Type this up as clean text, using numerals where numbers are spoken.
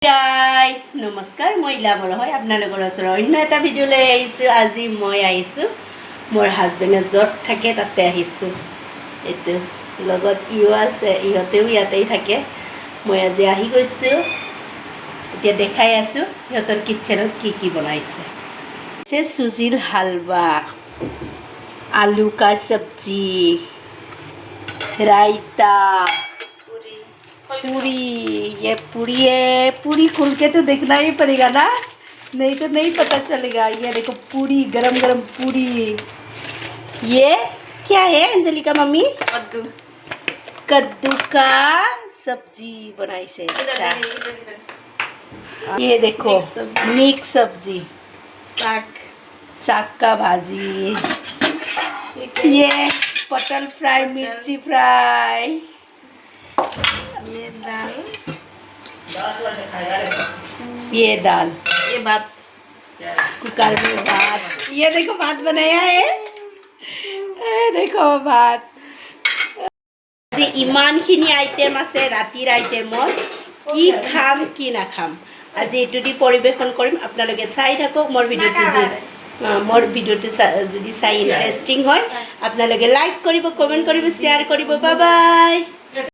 Guys নমস্কাৰ মই ইলাবৰ হয় আপোনালোকৰ ওচৰত অন্য এটা ভিডিঅ' লৈ আহিছোঁ। আজি মই আহিছোঁ মোৰ হাজবেণ্ডে য'ত থাকে তাতে আহিছোঁ। এইটো লগত ইও আছে, ইহঁতেও ইয়াতেই থাকে। মই আজি আহি গৈছোঁ, এতিয়া দেখাই আছোঁ সিহঁতৰ কিটচেনত কি কি বনাইছে। চুজিৰ হালৱা, आलू का सब्जी, रायता, पूरी। ये पूरी खुल के तो देखना ही पड़ेगा ना, नहीं तो नहीं पता चलेगा। ये देखो पूरी, गरम गरम पूरी। ये क्या है अंजलिका मम्मी? कद्दू का सब्जी बनाई से। ये देखो मिक्स सब्जी, साग का भाजी, ये पटल फ्राई, मिर्ची फ्राई, ये दाल, ये भात, कुकर में भात। ये देखो भात बनाया है, देखो भात। इमानखिनि आइटेम আছে ৰাতিৰ আইটেমত, কি খাম কি নাখাম আজি এইটো দি পৰিৱেশন কৰিম। আপোনালোকে চাই থাকক মোৰ ভিডিঅ'টো। যদি চাই ইণ্টাৰেষ্টিং হয় আপোনালোকে লাইক কৰিব, কমেণ্ট কৰিব, শ্বেয়াৰ কৰিব। Bye bye.